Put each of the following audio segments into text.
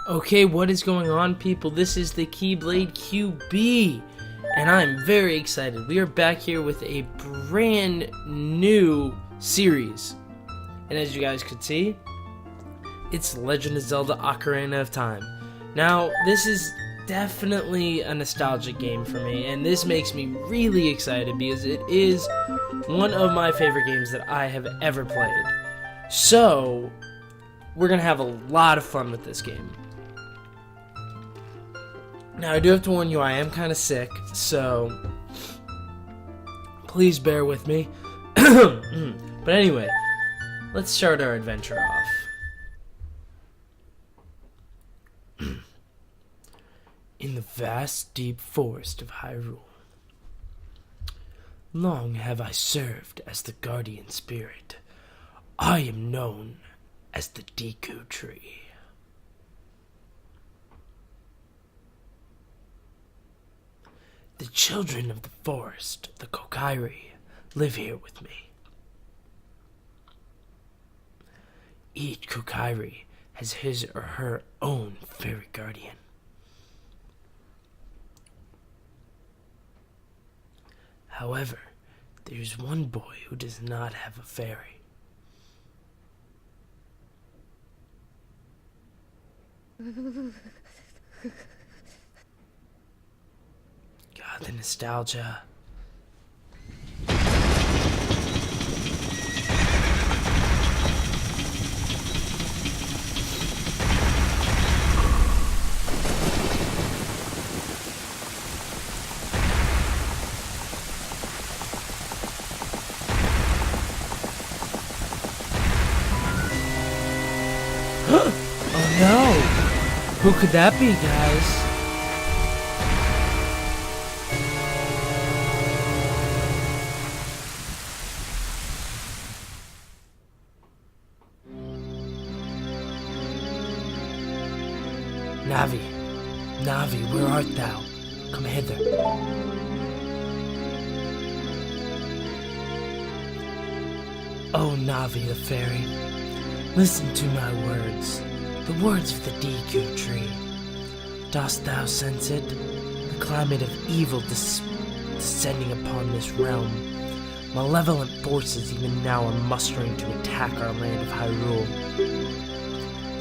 Okay, what is going on, people? This is the Keyblade QB, and I'm very excited. We are back here with a brand new series. And as you guys could see, it's Legend of Zelda Ocarina of Time. Now, this is definitely a nostalgic game for me, and this makes me really excited because it is one of my favorite games that I have ever played. So, we're going to have a lot of fun with this game. Now, I do have to warn you, I am kind of sick, so please bear with me. But anyway, let's start our adventure off. In the vast, deep forest of Hyrule, long have I served as the guardian spirit. I am known as the Deku Tree. The children of the forest, the Kokairi, live here with me. Each Kokairi has his or her own fairy guardian. However, there's one boy who does not have a fairy. God, the nostalgia. Oh no! Who could that be, guys? Navi, Navi, where art thou? Come hither. Oh, Navi the fairy, listen to my words, the words of the Deku Tree. Dost thou sense it? The climate of evil descending upon this realm. Malevolent forces even now are mustering to attack our land of Hyrule.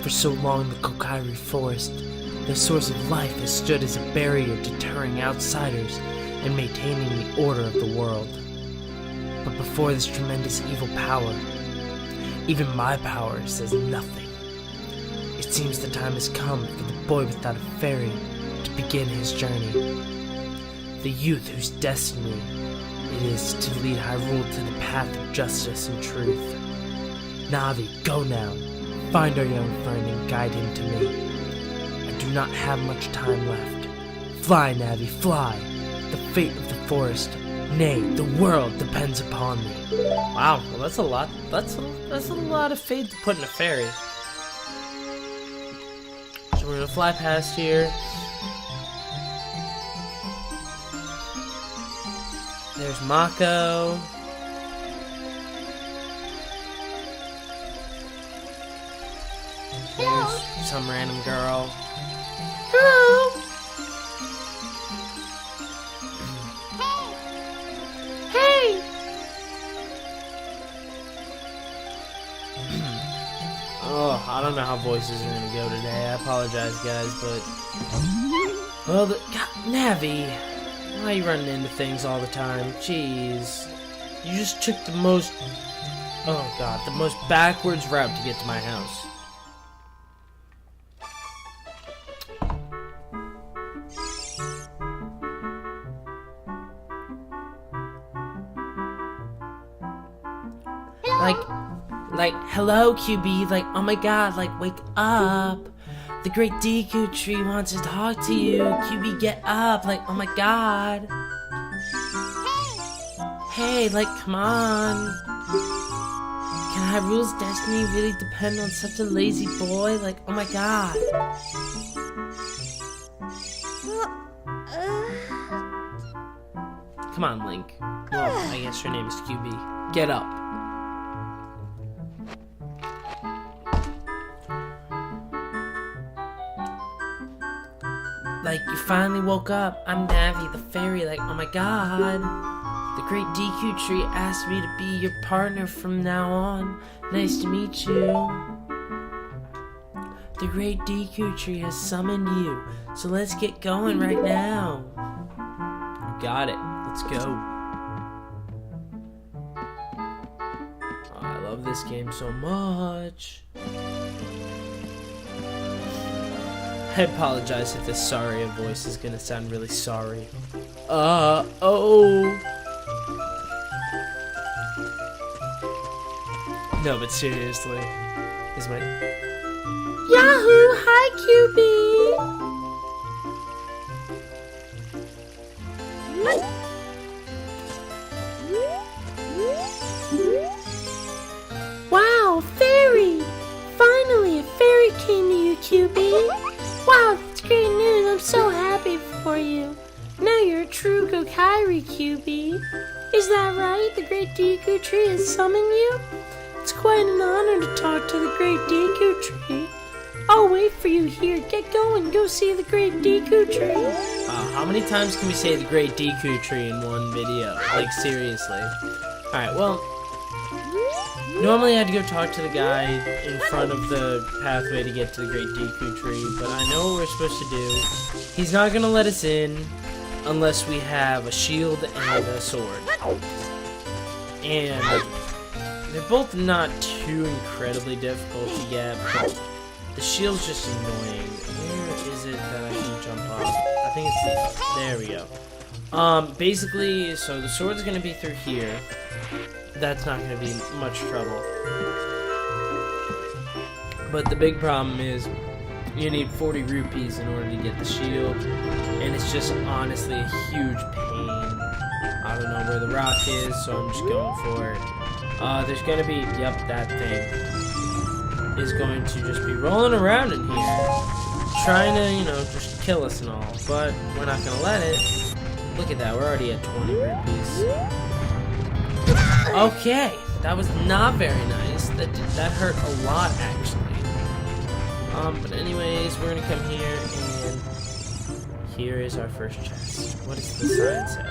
For so long, the Kokairi Forest, the source of life, has stood as a barrier deterring outsiders and maintaining the order of the world. But before this tremendous evil power, even my power says nothing. It seems the time has come for the boy without a fairy to begin his journey. The youth whose destiny it is to lead Hyrule to the path of justice and truth. Navi, go now. Find our young friend and guide him to me. I do not have much time left. Fly, Navi, fly. The fate of the forest, nay, the world depends upon me. Wow, well that's a lot. That's a lot of faith to put in a fairy. So we're gonna fly past here. There's Mako. There's some random girl. Hello. Hey. Oh, I don't know how voices are gonna go today. I apologize, guys, but well, God, Navi, why are you running into things all the time? Jeez, you just took the most backwards route to get to my house. Like, hello, QB, like, oh my god, like, wake up. The great Deku Tree wants to talk to you. QB, get up, like, oh my god. Hey, like, come on. Can Hyrule's destiny really depend on such a lazy boy? Like, oh my god. Come on, Link. Well, I guess your name is QB. Get up. like you finally woke up. I'm Navi the fairy, like, oh my god. The great DQ tree asked me to be your partner from now on. Nice to meet you. The great DQ tree has summoned you, so let's get going right now. Got it. Let's go. Oh, I love this game so much. I apologize if this sorry voice is gonna sound really sorry. Oh. No, but seriously, is my Yahoo! Hi, QB. Wow, fairy! Finally, a fairy came to you, QB. Wow, that's great news. I'm so happy for you. Now you're a true Gokairi, QB. Is that right? The great Deku Tree has summoned you? It's quite an honor to talk to the great Deku Tree. I'll wait for you here. Get going. Go see the great Deku Tree. How many times can we say the great Deku Tree in one video? Like, seriously. Alright, well, normally I'd go talk to the guy in front of the pathway to get to the great Deku Tree, but I know what we're supposed to do. He's not gonna let us in unless we have a shield and a sword. And they're both not too incredibly difficult to get, but the shield's just annoying. Where is it that I can jump off? I think it's there we go. Basically, so the sword's gonna be through here. That's not gonna be much trouble. But the big problem is you need 40 rupees in order to get the shield, and it's just honestly a huge pain. I don't know where the rock is, so I'm just going for it. There's gonna be, yep, that thing is going to just be rolling around in here, trying to, you know, just kill us and all, but we're not gonna let it. Look at that, we're already at 20 rupees. Okay, that was not very nice. That hurt a lot, actually. But anyways, we're gonna come here, and here is our first chest. What does the sign say?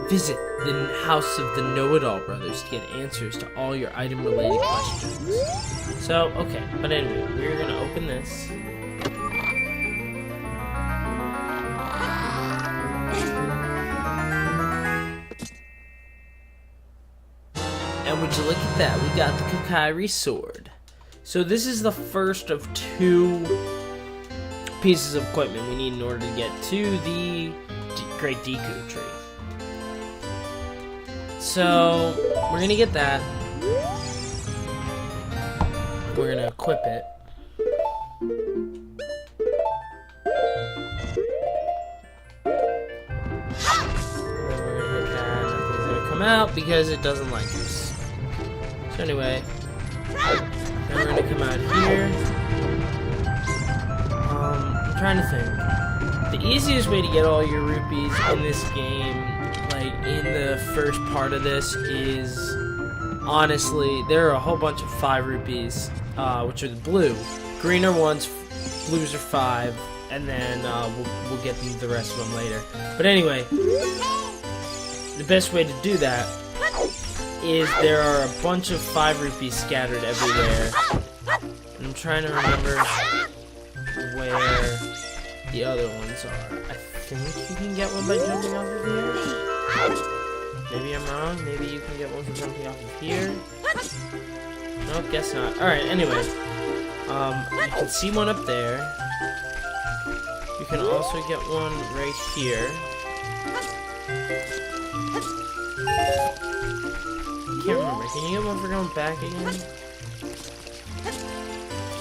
Visit the house of the Know-It-All Brothers to get answers to all your item-related questions. So, okay, but anyway, we're gonna open this. And would you look at that, we got the Gokairi sword. So this is the first of 2 pieces of equipment we need in order to get to the Great Deku Tree. So, we're gonna get that. We're gonna equip it. And then we're gonna hit that. Nothing's gonna come out because it doesn't like us. So anyway, then we're gonna come out here. I'm trying to think. The easiest way to get all your rupees in this game, like in the first part of this, is honestly, there are a whole bunch of 5 rupees, which are the blue. Green are 1s, blues are 5, and then we'll get the rest of them later. But anyway, the best way to do that is there are a bunch of 5 rupees scattered everywhere. And I'm trying to remember where the other ones are. I think you can get one by jumping off of here. Maybe I'm wrong. Maybe you can get one for jumping off of here. Nope, guess not. Alright, anyway. You can see one up there. You can also get one right here. Can't remember. Can you get one for going back again?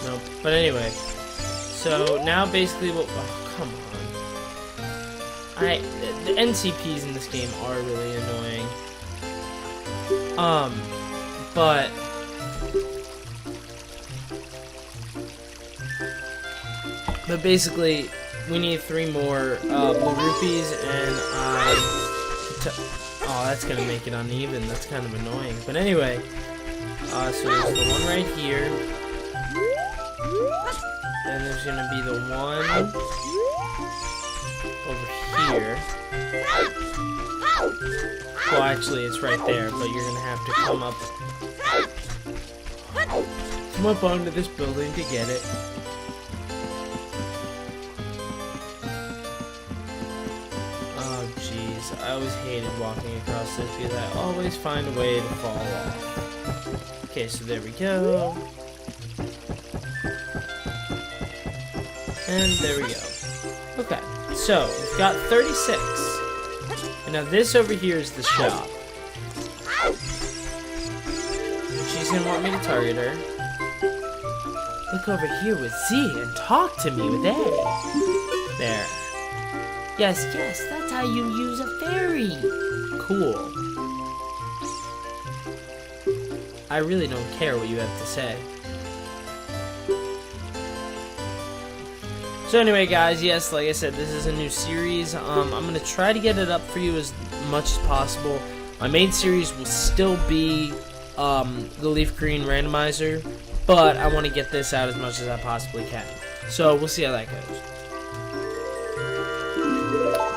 Nope. But anyway. So now basically what... Oh, come on. The NCPs in this game are really annoying. But... But basically, we need 3 more blue rupees, and oh, that's gonna make it uneven. That's kind of annoying. But anyway, so there's the one right here. Then there's gonna be the one over here. Well, actually, it's right there, but you're gonna have to come up onto this building to get it. Oh, jeez, I always hated walking across this because I always find a way to fall off. Okay, so there we go. And there we go. Okay, so we've got 36. And now this over here is the shop. She's gonna want me to target her. Look over here with Z and talk to me with A. There. Yes, that's how you use a fairy. Cool. I really don't care what you have to say. So anyway, guys, yes, like I said, this is a new series. I'm going to try to get it up for you as much as possible. My main series will still be the Leaf Green Randomizer, but I want to get this out as much as I possibly can. So we'll see how that goes.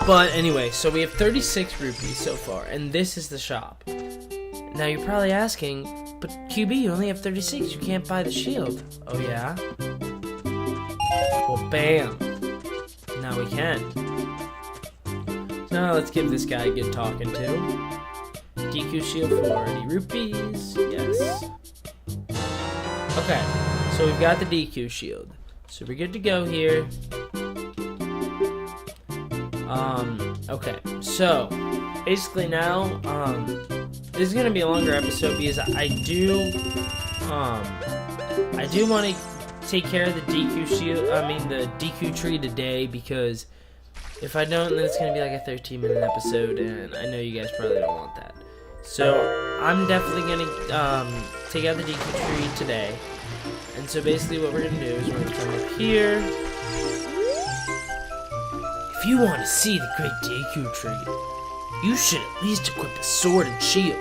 But anyway, so we have 36 rupees so far, and this is the shop. Now you're probably asking, but QB, you only have 36, you can't buy the shield. Oh yeah? Well, bam. Now we can. Now let's give this guy a good talking to. DQ shield for 40 rupees. Yes. Okay, so we've got the DQ shield. So we're good to go here. Okay, so basically now, this is gonna be a longer episode because I do want to take care of the DQ shield, the DQ tree today, because if I don't, then it's going to be like a 13-minute episode, and I know you guys probably don't want that. So, I'm definitely going to take out the DQ tree today. And so basically what we're going to do is we're going to come up here. If you want to see the great DQ tree, you should at least equip a sword and shield.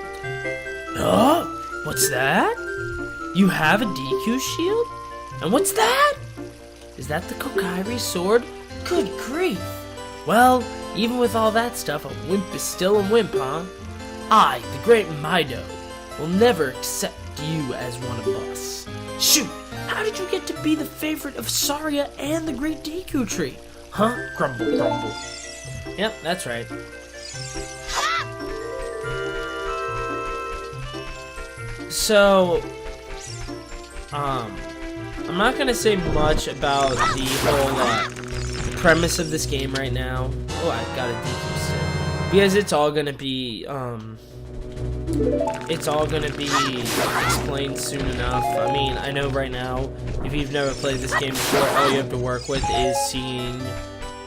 Huh? What's that? You have a DQ shield? And what's that? Is that the Kokairi sword? Good grief. Well, even with all that stuff, a wimp is still a wimp, huh? I, the great Mido, will never accept you as one of us. Shoot, how did you get to be the favorite of Saria and the great Deku tree? Huh? Grumble, grumble. Yep, that's right. So, I'm not gonna say much about the whole premise of this game right now. Oh, I got a DQ stick. Because it's all gonna be explained soon enough. I mean, I know right now, if you've never played this game before, all you have to work with is seeing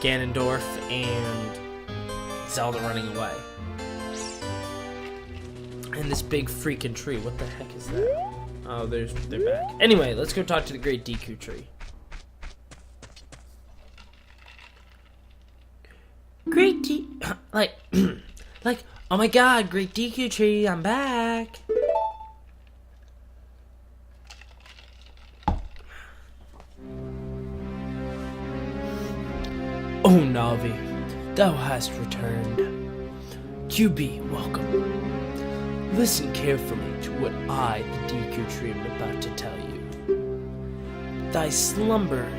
Ganondorf and Zelda running away. And this big freaking tree. What the heck is that? Oh, they're back. Anyway, let's go talk to the great Deku tree. Great like, oh my god, great Deku tree, I'm back. Oh, Navi, thou hast returned. QB, welcome. Listen carefully to what I, the Deku tree, am about to tell you. Thy slumber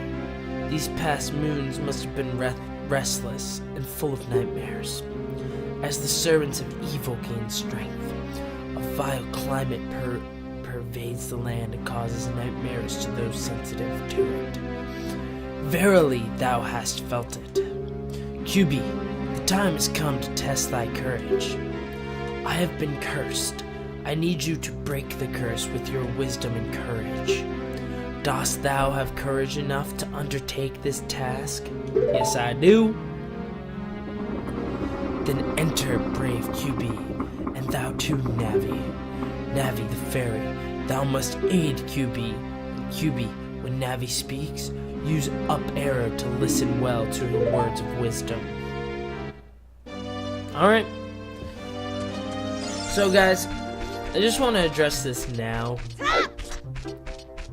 these past moons must have been restless and full of nightmares. As the servants of evil gain strength, a vile climate pervades the land and causes nightmares to those sensitive to it. Verily thou hast felt it. QB, the time has come to test thy courage. I have been cursed. I need you to break the curse with your wisdom and courage. Dost thou have courage enough to undertake this task? Yes, I do. Then enter, brave QB, and thou too, Navi. Navi the fairy, thou must aid QB. And QB, when Navi speaks, use up arrow to listen well to her words of wisdom. Alright. So guys, I just want to address this now.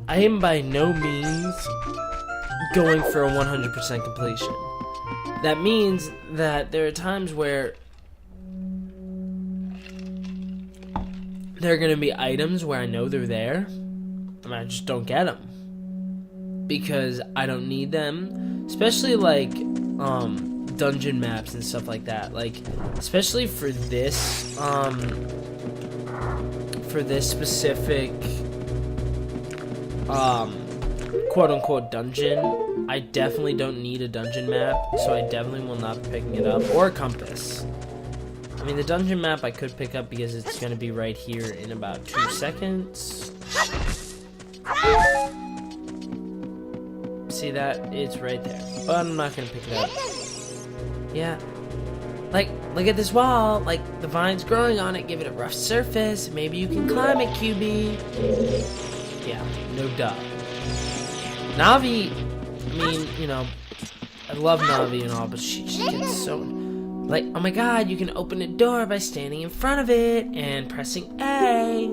I am by no means going for a 100% completion. That means that there are times where there are going to be items where I know they're there, and I just don't get them because I don't need them, especially like dungeon maps and stuff like that. Like, especially for this specific quote-unquote dungeon, I definitely don't need a dungeon map, so I definitely will not be picking it up, or a compass. I mean, the dungeon map I could pick up because it's going to be right here in about 2 seconds. See that? It's right there. But I'm not going to pick it up. Yeah. Like, look at this wall. Like, the vines growing on it give it a rough surface. Maybe you can climb it, QB. Yeah, no duh. Navi, I mean, you know, I love Navi and all, but she gets so... Like, oh my god, you can open a door by standing in front of it and pressing A.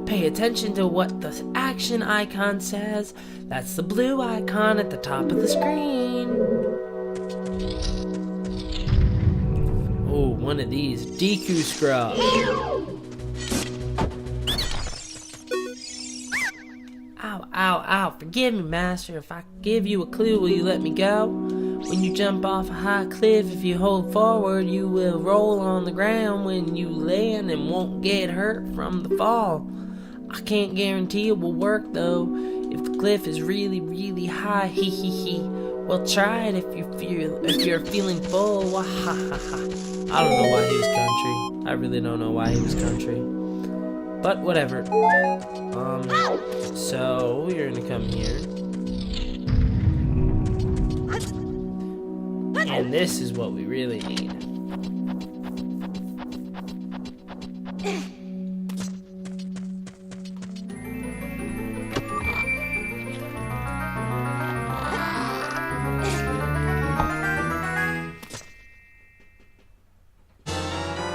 Pay attention to what the action icon says. That's the blue icon at the top of the screen. Oh, one of these. DQ scrub. Ow, ow, ow. Forgive me, master. If I give you a clue, will you let me go? When you jump off a high cliff, if you hold forward, you will roll on the ground when you land and won't get hurt from the fall. I can't guarantee it will work, though. If the cliff is really, really high, hee hee hee. Well, try it if you're feeling full. Wah ha ha ha. I don't know why he was country. I really don't know why he was country. But whatever. So you're gonna come here. And this is what we really need.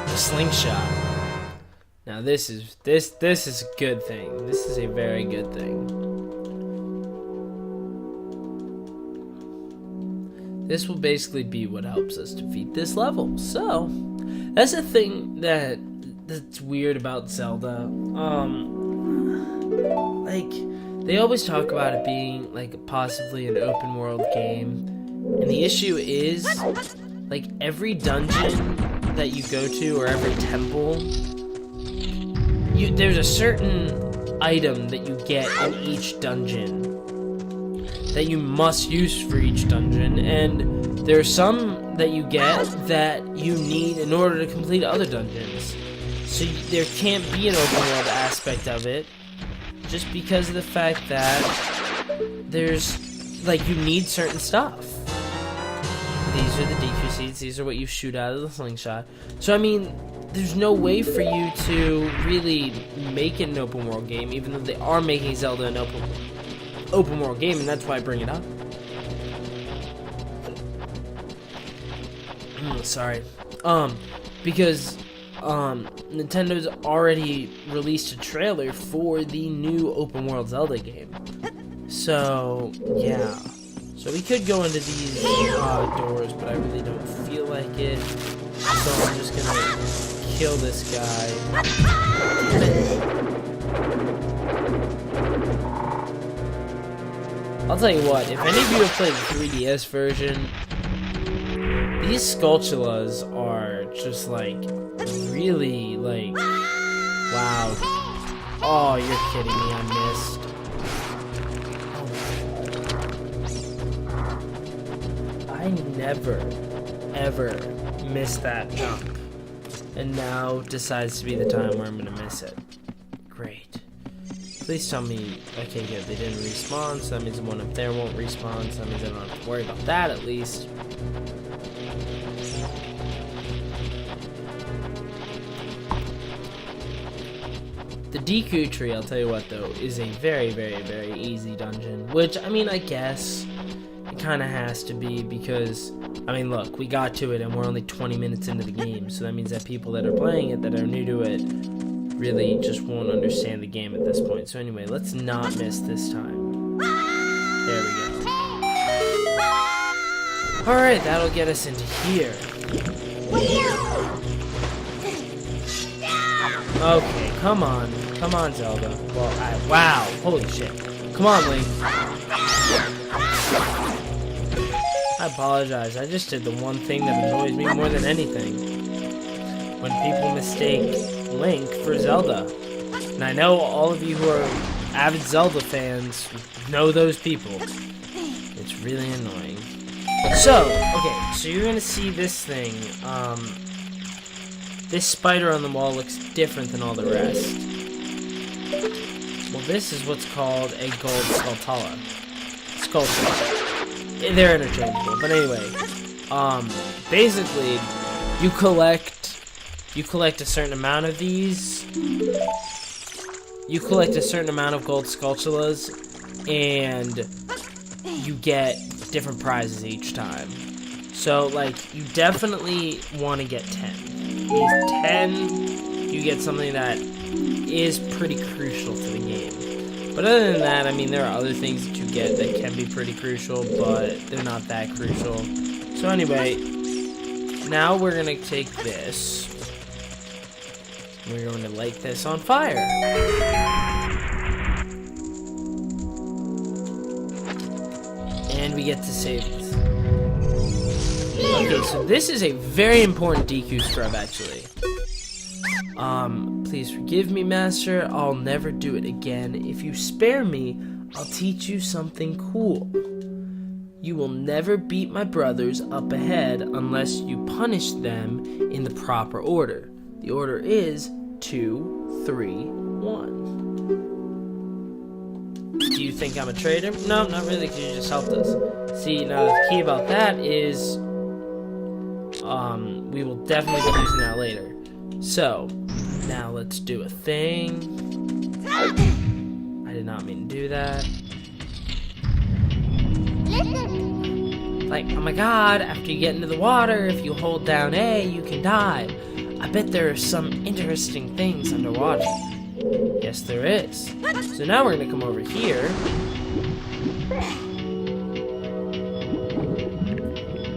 The slingshot. Now this is a good thing. This is a very good thing. This will basically be what helps us defeat this level. So, that's the thing that's weird about Zelda. Like, they always talk about it being, like, possibly an open world game. And the issue is, like, every dungeon that you go to, or every temple, there's a certain item that you get in each dungeon that you must use for each dungeon, and there's some that you get that you need in order to complete other dungeons. So there can't be an open world aspect of it, just because of the fact that there's, like, you need certain stuff. These are the DQ seeds, these are what you shoot out of the slingshot. So I mean, there's no way for you to really make it an open world game, even though they are making Zelda an open world game, and that's why I bring it up. Sorry. Because Nintendo's already released a trailer for the new open world Zelda game. So, yeah. So we could go into these doors, but I really don't feel like it. So I'm just gonna kill this guy. Damn it. I'll tell you what, if any of you have played the 3DS version, these Skulltulas are just, like, really, like, wow. Oh, you're kidding me, I missed. I never, ever miss that jump. And now decides to be the time where I'm gonna miss it. Great. Please tell me, okay, good, they didn't respawn, so that means the one up there won't respawn, so that means I don't have to worry about that at least. The Deku Tree, I'll tell you what though, is a very, very, very easy dungeon, which, I mean, I guess it kind of has to be because, I mean, look, we got to it and we're only 20 minutes into the game, so that means that people that are playing it, that are new to it, really just won't understand the game at this point. So anyway, let's not miss this time. There we go. Alright, that'll get us into here. Okay, come on. Come on, Zelda. Well, wow. Holy shit. Come on, Link. I apologize. I just did the one thing that annoys me more than anything. When people mistake Link for Zelda. And I know all of you who are avid Zelda fans know those people. It's really annoying. So, okay, so you're gonna see this thing. This spider on the wall looks different than all the rest. Well, this is what's called a gold sculpture. They're interchangeable, but anyway, basically, you collect a certain amount of these. You collect a certain amount of gold sculptulas, and you get different prizes each time. So, like, you definitely want to get 10. These 10, you get something that is pretty crucial to the game. But other than that, I mean, there are other things that you get that can be pretty crucial, but they're not that crucial. So anyway, now we're going to take this. We're going to light this on fire. And we get to save this. Okay, so this is a very important DQ scrub, actually. Please forgive me, Master. I'll never do it again. If you spare me, I'll teach you something cool. You will never beat my brothers up ahead unless you punish them in the proper order. The order is 2, 3, 1. Do you think I'm a traitor? No, not really, because you just helped us. See, now the key about that is, we will definitely be using that later. So, now let's do a thing. I did not mean to do that. Like, oh my god, after you get into the water, if you hold down A, you can dive. I bet there are some interesting things underwater. Yes, there is. So now we're gonna come over here.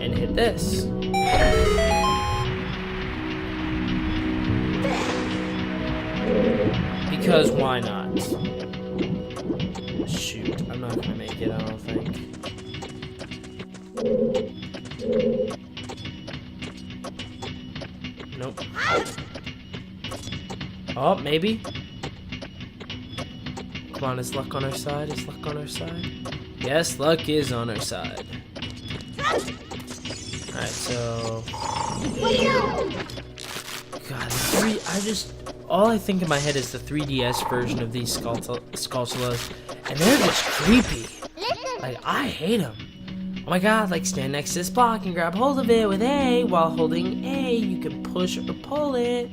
And hit this. Because why not? Shoot, I'm not gonna make it, I don't think. Nope. Oh, maybe. Come on, is luck on our side? Is luck on our side? Yes, luck is on our side. Alright, so... God, all I think in my head is the 3DS version of these Skulltulas, and they're just creepy. Like, I hate them. Oh my god, like, stand next to this block and grab hold of it with A. While holding A, you can push or pull it.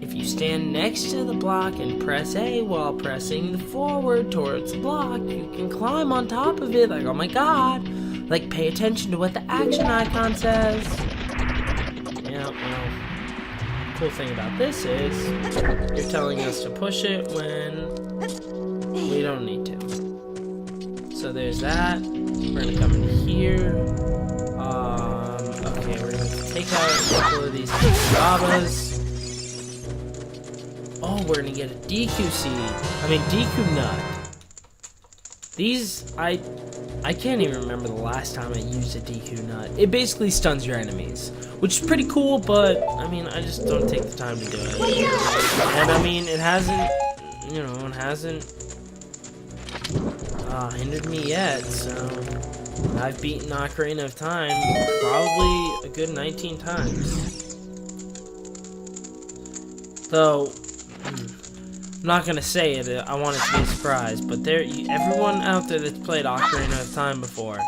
If you stand next to the block and press A while pressing the forward towards the block, you can climb on top of it. Like, oh my god. Like, pay attention to what the action icon says. Yeah, well, cool thing about this is you're telling us to push it when we don't need to. So there's that. We're gonna come in here. Okay, we're gonna take out a couple of these Babas. Oh, we're gonna get a DQ nut. These, I can't even remember the last time I used a DQ nut. It basically stuns your enemies, which is pretty cool, but, I mean, I just don't take the time to do it. And, I mean, it hasn't hindered me yet, so I've beaten Ocarina of Time probably a good 19 times. Though, I'm not gonna say it, I want it to be a surprise, but everyone out there that's played Ocarina of Time before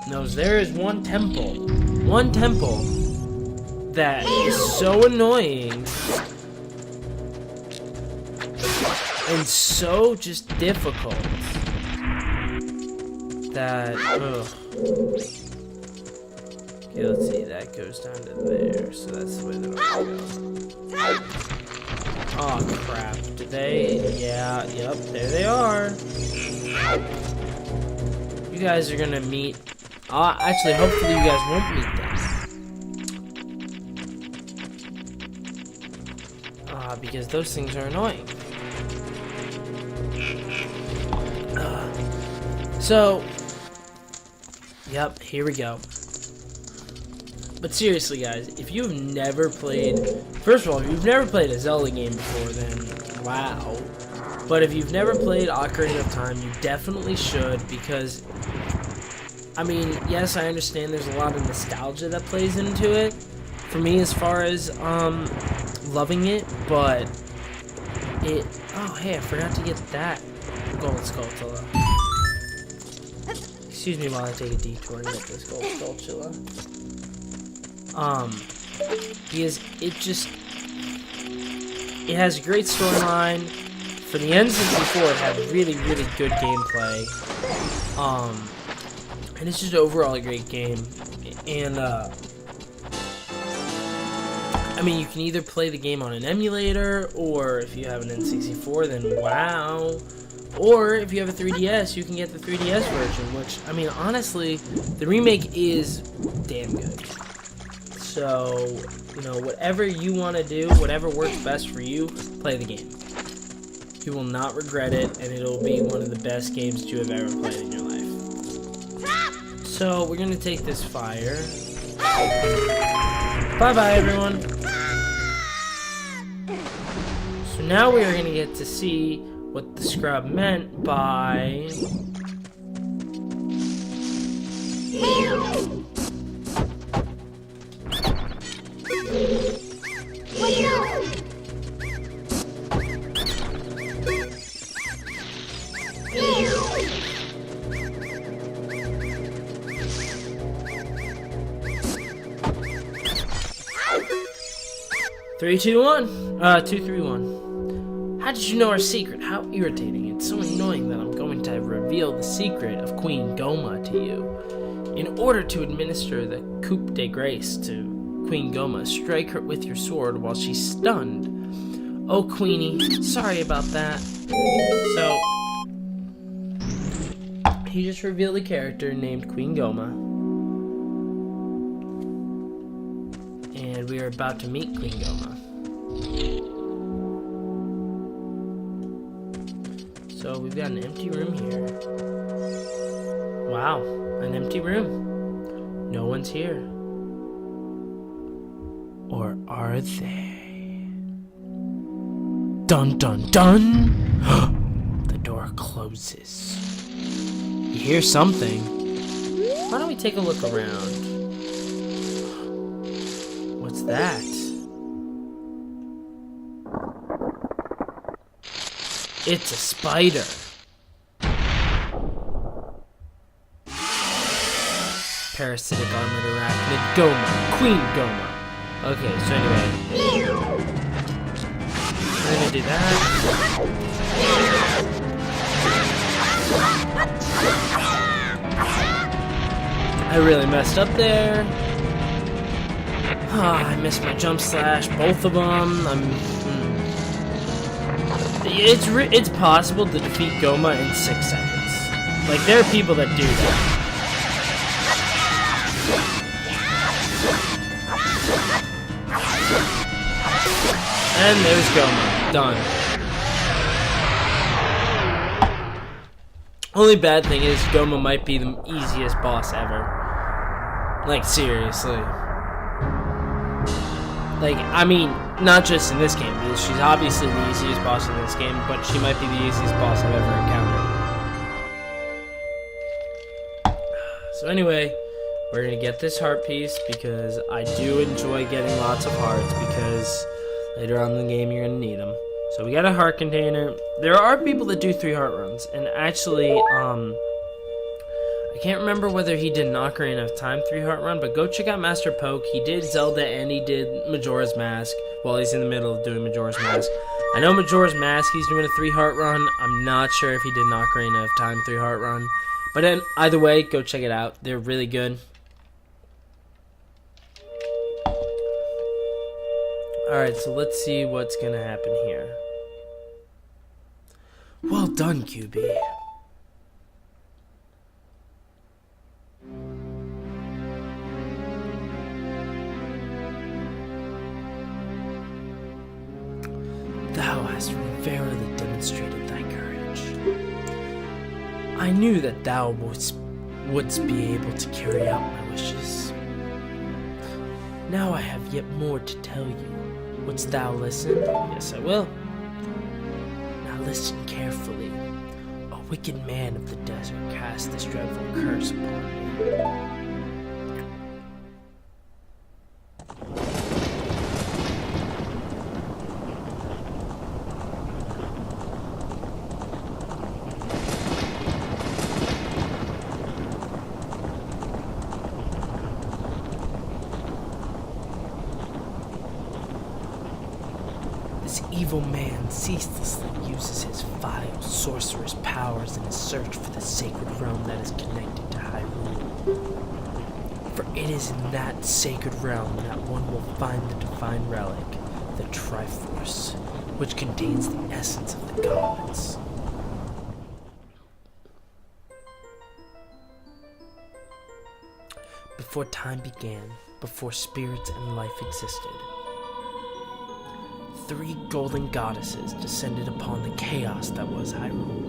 knows there is one temple that is so annoying and so just difficult that, ugh. Okay, let's see, that goes down to there, so that's the way that I'll go. Oh crap, did they? Yeah, yep, there they are. You guys are gonna meet Actually, hopefully you guys won't meet them. Because those things are annoying. Yep, here we go. But seriously, guys, if you've never played... First of all, if you've never played a Zelda game before, then wow. But if you've never played Ocarina of Time, you definitely should, because... I mean, yes, I understand there's a lot of nostalgia that plays into it. For me, as far as, loving it, but... Oh, hey, I forgot to get that Gold Skulltula. Excuse me while I take a detour and get this Gold Skulltula. Because it has a great storyline. For the N64, it had really, really good gameplay. And it's just overall a great game. And, I mean, you can either play the game on an emulator, or if you have an N64, then wow. Or if you have a 3DS, you can get the 3DS version, which, I mean, honestly, the remake is damn good. So, you know, whatever you want to do, whatever works best for you, play the game. You will not regret it, and it'll be one of the best games that you have ever played in your life. So, we're going to take this fire. Bye-bye, everyone. So now we are going to get to see what the scrub meant by... Three, two, one. 2, 3, 1. How did you know our secret? How irritating. It's so annoying that I'm going to reveal the secret of Queen Goma to you. In order to administer the coup de grace to Queen Goma, strike her with your sword while she's stunned. Oh, Queenie, sorry about that. So, he just revealed a character named Queen Goma. And we are about to meet Queen Goma. So we've got an empty room here. Wow, an empty room. No one's here. Or are they? Dun dun dun! The door closes. You hear something. Why don't we take a look around? What's that? It's a spider. Parasitic armored arachnid Goma. Queen Goma. Okay, so anyway. We're gonna do that. I really messed up there. I missed my jump slash, both of them. It's possible to defeat Goma in 6 seconds. Like, there are people that do that. And there's Goma. Done. Only bad thing is Goma might be the easiest boss ever. Like, seriously. Like, I mean, not just in this game, because she's obviously the easiest boss in this game, but she might be the easiest boss I've ever encountered. So anyway, we're going to get this heart piece, because I do enjoy getting lots of hearts, because later on in the game you're going to need them. So we got a heart container. There are people that do 3 heart runs, and actually, I can't remember whether he did an Ocarina of Time 3 heart run, but go check out Master Poke. He did Zelda and he did Majora's Mask while he's in the middle of doing Majora's Mask. I know Majora's Mask, he's doing a 3 heart run. I'm not sure if he did an Ocarina of Time 3 heart run. But either way, go check it out. They're really good. Alright, so let's see what's going to happen here. Well done, QB. I knew that thou wouldst be able to carry out my wishes. Now I have yet more to tell you. Wouldst thou listen? Yes, I will. Now listen carefully. A wicked man of the desert cast this dreadful curse upon me. This evil man ceaselessly uses his vile sorcerer's powers in his search for the sacred realm that is connected to Hyrule. For it is in that sacred realm that one will find the divine relic, the Triforce, which contains the essence of the gods. Before time began, before spirits and life existed, 3 golden goddesses descended upon the chaos that was Hyrule.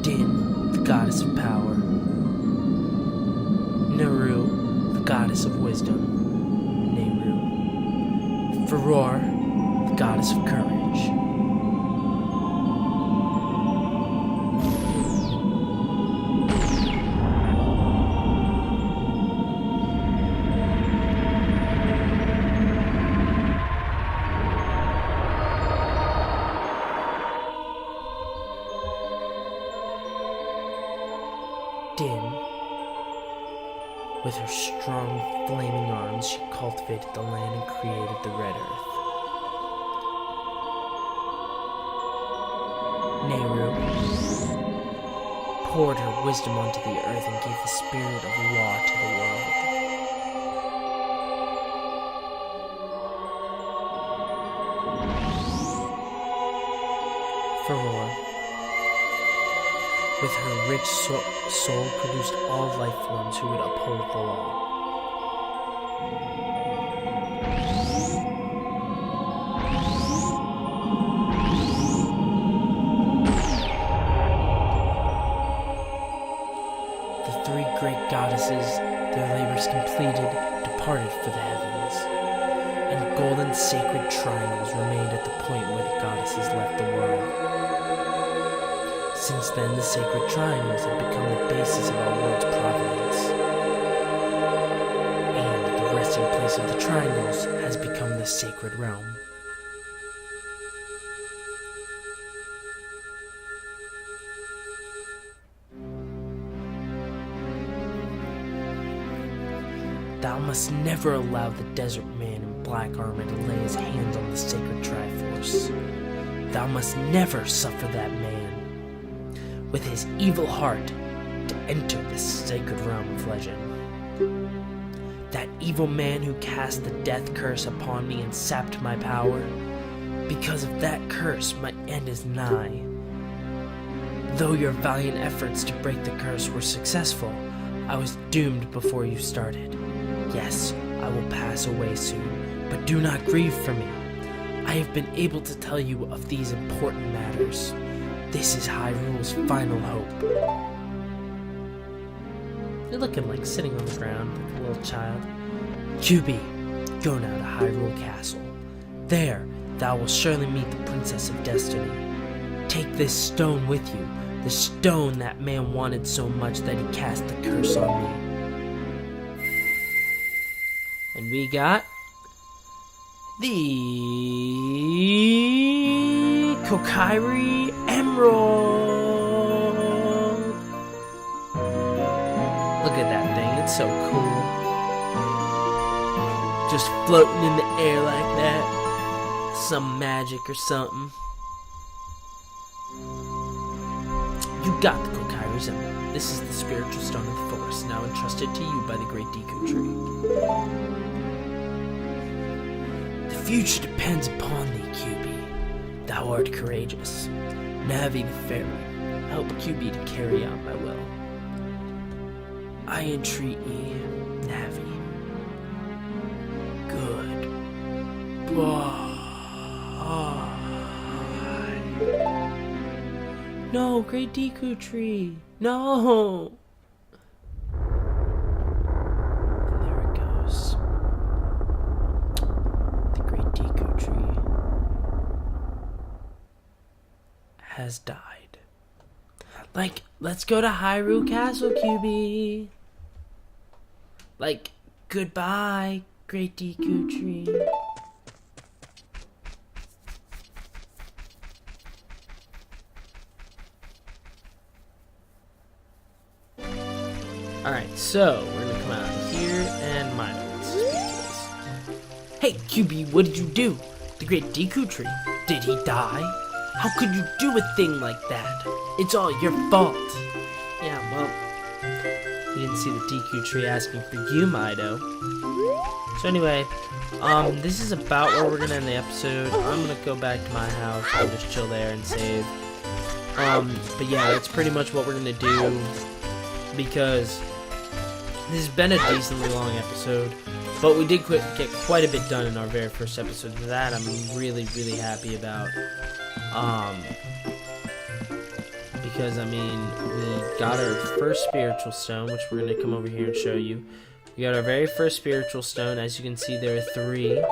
Din, the goddess of power. Naru, the goddess of wisdom. Nehru. Furor, the goddess of courage. Din, with her strong, flaming arms, she cultivated the land and created the Red Earth. Nehru poured her wisdom onto the earth and gave the spirit of law to the world. Furor, with her rich soul, produced all life forms who would uphold the law. The 3 great goddesses, their labors completed, departed for the heavens, and golden sacred triangles remained at the point where the goddesses left the world. Since then, the sacred triangles have become the basis of our world's providence. And the resting place of the triangles has become the sacred realm. Thou must never allow the desert man in black armor to lay his hands on the sacred Triforce. Thou must never suffer that man, with his evil heart, to enter this sacred realm of legend. That evil man who cast the death curse upon me and sapped my power, because of that curse my end is nigh. Though your valiant efforts to break the curse were successful, I was doomed before you started. Yes, I will pass away soon, but do not grieve for me. I have been able to tell you of these important matters. This is Hyrule's final hope. You're looking like sitting on the ground like a little child. QB, go now to Hyrule Castle. There, thou wilt surely meet the Princess of Destiny. Take this stone with you, the stone that man wanted so much that he cast the curse on me. And we got the Kokiri Emerald. Look at that thing, it's so cool. Just floating in the air like that. Some magic or something. You got the Kokiri's Emerald. This is the spiritual stone of the forest, now entrusted to you by the great Deku Tree. The future depends upon thee, QB. Thou art courageous. Navi the Fairy, help QB to carry out my will. I entreat ye, Navi. Good. No, Great Deku Tree. No. And there it goes. The Great Deku Tree has died. Like, let's go to Hyrule Castle, QB. Like, goodbye, Great Deku Tree. Alright, so we're gonna come out here and Mino wants to speak to us. Hey, QB, what did you do? The Great Deku Tree, did he die? How could you do a thing like that? It's all your fault. Yeah, well, you didn't see the Deku Tree asking for you, Mido. So anyway, this is about where we're gonna end the episode. I'm gonna go back to my house and just chill there and save. But yeah, that's pretty much what we're gonna do, because this has been a decently long episode, but we did get quite a bit done in our very first episode. That I'm really, really happy about. Because, I mean, we got our first spiritual stone, which we're going to come over here and show you. We got our very first spiritual stone. As you can see, there are 3.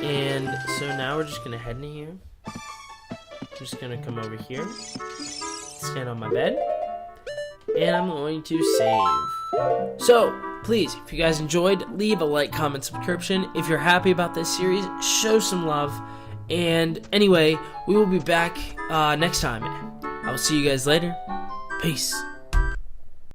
And so now we're just going to head in here. I'm just going to come over here, stand on my bed, and I'm going to save. So, please, if you guys enjoyed, leave a like, comment, subscription. If you're happy about this series, show some love. And anyway, we will be back next time. I will see you guys later. Peace.